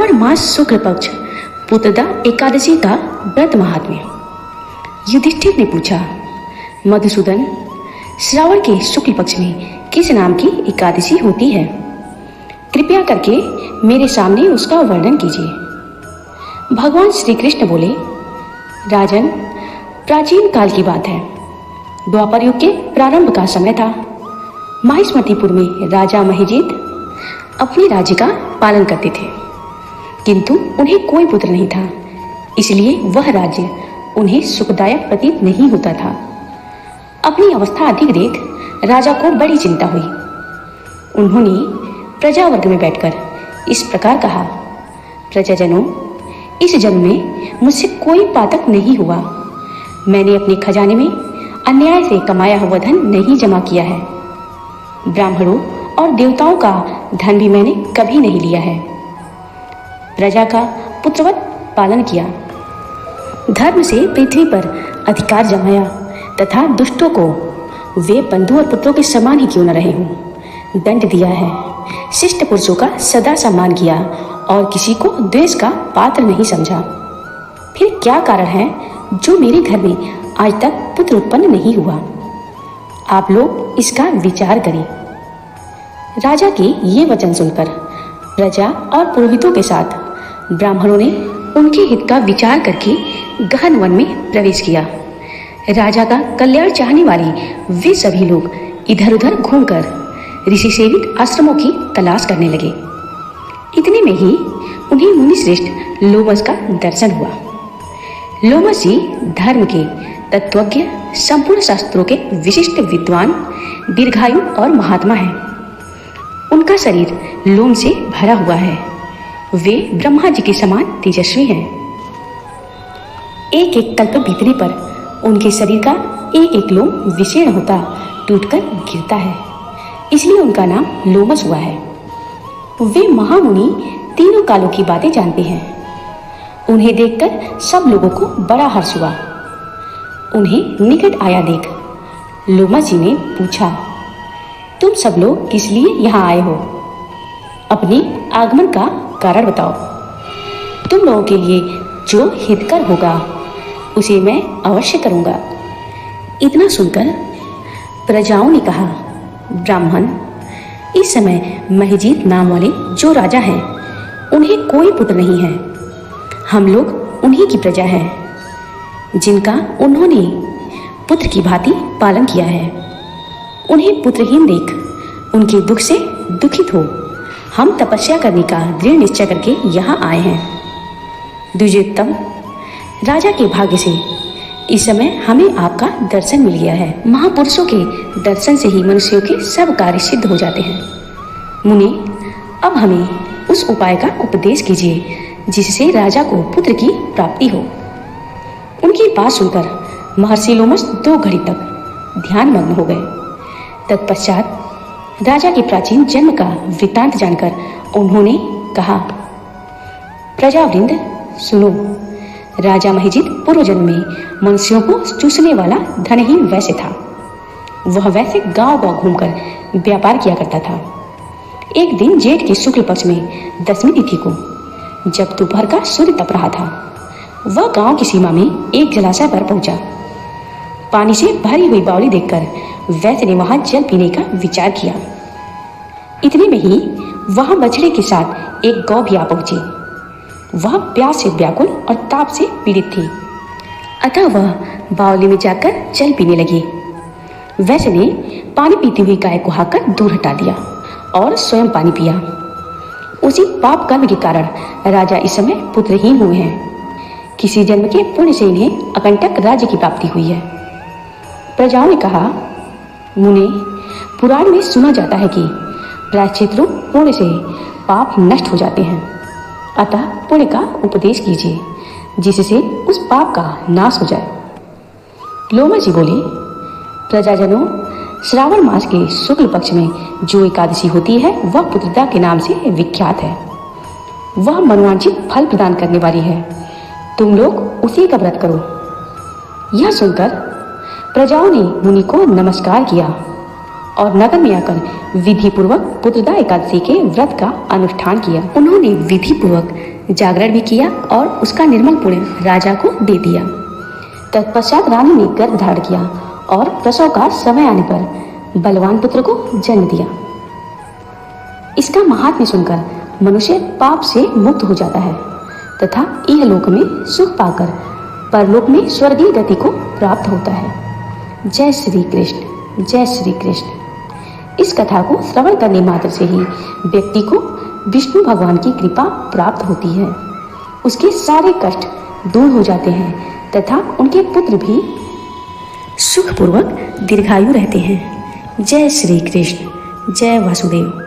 श्रावण मास शुक्ल पक्ष पुत्रदा एकादशी का व्रत महात्म्य। युधिष्ठिर ने पूछा, मधुसूदन, श्रावण के शुक्ल पक्ष में किस नाम की एकादशी होती है? कृपया करके मेरे सामने उसका वर्णन कीजिए। भगवान श्री कृष्ण बोले, राजन, प्राचीन काल की बात है। द्वापर युग के प्रारंभ का समय था। माहिष्मतीपुर में राजा महिजीत अपने राज्य का पालन करते थे, किंतु उन्हें कोई पुत्र नहीं था, इसलिए वह राज्य उन्हें सुखदायक प्रतीत नहीं होता था। अपनी अवस्था अधिक देख राजा को बड़ी चिंता हुई। उन्होंने प्रजा वर्ग में बैठकर इस प्रकार कहा, प्रजाजनों, इस जन्म में मुझसे कोई पातक नहीं हुआ। मैंने अपने खजाने में अन्याय से कमाया हुआ धन नहीं जमा किया है। ब्राह्मणों और देवताओं का धन भी मैंने कभी नहीं लिया है। प्रजा का पुत्रवत पालन किया, धर्म से पृथ्वी पर अधिकार जमाया तथा दुष्टों को वे बंधु और पुत्रों के समान ही क्यों न रहे हों दंड दिया है। शिष्ट पुरुषों का सदा सम्मान किया और किसी को द्वेष का पात्र नहीं समझा। फिर क्या कारण है जो मेरे घर में आज तक पुत्र उत्पन्न नहीं हुआ? आप लोग इसका विचार करें। राजा के ये वचन सुनकर प्रजा और पुरोहितों के साथ ब्राह्मणों ने उनके हित का विचार करके गहन वन में प्रवेश किया। राजा का कल्याण चाहने वाले वे सभी लोग इधर उधर घूमकर ऋषि सेवित आश्रमों की तलाश करने लगे। इतने में ही उन्हें मुनिश्रेष्ठ लोमस का दर्शन हुआ। लोमस जी धर्म के तत्वज्ञ, संपूर्ण शास्त्रों के विशिष्ट विद्वान, दीर्घायु और महात्मा हैं। उनका शरीर लोम से भरा हुआ है। वे ब्रह्मा जी के समान तेजस्वी हैं। एक एक कल्प बीतने पर उनके शरीर का एक एक लोम विशीर्ण होता टूटकर गिरता है, इसलिए उनका नाम लोमस हुआ है। वे महामुनि तीनों कालों की बातें जानते हैं। उन्हें देखकर सब लोगों को बड़ा हर्ष हुआ। उन्हें निकट आया देख लोमस जी ने पूछा, तुम सब लोग किस लिए यहाँ आए हो? अपने आगमन का कारण बताओ। तुम लोगों के लिए जो हितकर होगा उसे मैं अवश्य करूँगा। इतना सुनकर प्रजाओं ने कहा, ब्राह्मण, इस समय महिजीत नाम वाले जो राजा हैं उन्हें कोई पुत्र नहीं है। हम लोग उन्हीं की प्रजा है, जिनका उन्होंने पुत्र की भांति पालन किया है। उन्हें पुत्रहीन देख उनके दुख से दुखित हो हम तपस्या करने का दृढ़ निश्चय करके यहाँ आए हैं। द्विजोत्तम, राजा के भाग्य से इस समय हमें आपका दर्शन मिल गया है। महापुरुषों के दर्शन से ही मनुष्यों के सब कार्य सिद्ध हो जाते हैं। मुने, अब हमें उस उपाय का उपदेश कीजिए जिससे राजा को पुत्र की प्राप्ति हो। उनकी बात सुनकर महर्षि लोमस 2 घड़ी तक ध्यान मग्न हो गए। तत्पश्चात राजा के प्राचीन जन्म का वृत्तांत जानकर उन्होंने कहा, प्रजावृंद सुनो, राजा महिजीत पूर्व जन्म में मनुष्यों को चूसने वाला धनहीन वैश्य था। वह वैसे गांव-गांव घूमकर व्यापार किया करता था। एक दिन जेठ के शुक्ल पक्ष में 10वीं तिथि को जब दोपहर का सूर्य तप रहा था, वह गांव की सीमा में एक जलाशय पर पहुंचा। पानी से भरी हुई बावली देखकर वैश्य ने वहां जल पीने का विचार किया। इतने में ही वहां बछड़े के साथ एक गौ भी आ पहुंची। वह प्यास से व्याकुल और ताप से पीड़ित थी, अतः वह बावली में जाकर जल पीने लगी। वैश्य ने पानी पीती हुई गाय को हाकर दूर हटा दिया और स्वयं पानी पिया। उसी पाप कर्म के कारण राजा इस समय पुत्रहीन हुए हैं। किसी जन्म के पुण्य से इन्हें अकंटक राज्य की प्राप्ति हुई है। प्रजाओं ने कहा, मुने, पुराण में सुना जाता है कि प्रायश्चित रूप पुण्य से पाप नष्ट हो जाते हैं, अतः पुण्य का उपदेश कीजिए जिससे उस पाप का नाश हो जाए। लोमस जी बोले, प्रजाजनों, श्रावण मास के शुक्ल पक्ष में जो एकादशी होती है वह पुत्रदा के नाम से विख्यात है। वह मनोवांछित फल प्रदान करने वाली है। तुम लोग उसी का व्रत करो। यह सुनकर प्रजाओं ने मुनि को नमस्कार किया और नगर में आकर विधि पूर्वक पुत्रदा एकादशी के व्रत का अनुष्ठान किया। उन्होंने विधि पूर्वक जागरण भी किया और उसका निर्मल पुण्य राजा को दे दिया। तत्पश्चात रानी ने गर्भ धारण किया और प्रसव का समय आने पर बलवान पुत्र को जन्म दिया। इसका महात्म्य सुनकर मनुष्य पाप से मुक्त हो जाता है तथा इहलोक में सुख पाकर परलोक में स्वर्गीय गति को प्राप्त होता है। जय श्री कृष्ण, जय श्री कृष्ण। इस कथा को श्रवण करने मात्र से ही व्यक्ति को विष्णु भगवान की कृपा प्राप्त होती है। उसके सारे कष्ट दूर हो जाते हैं तथा उनके पुत्र भी सुखपूर्वक दीर्घायु रहते हैं। जय श्री कृष्ण, जय वासुदेव।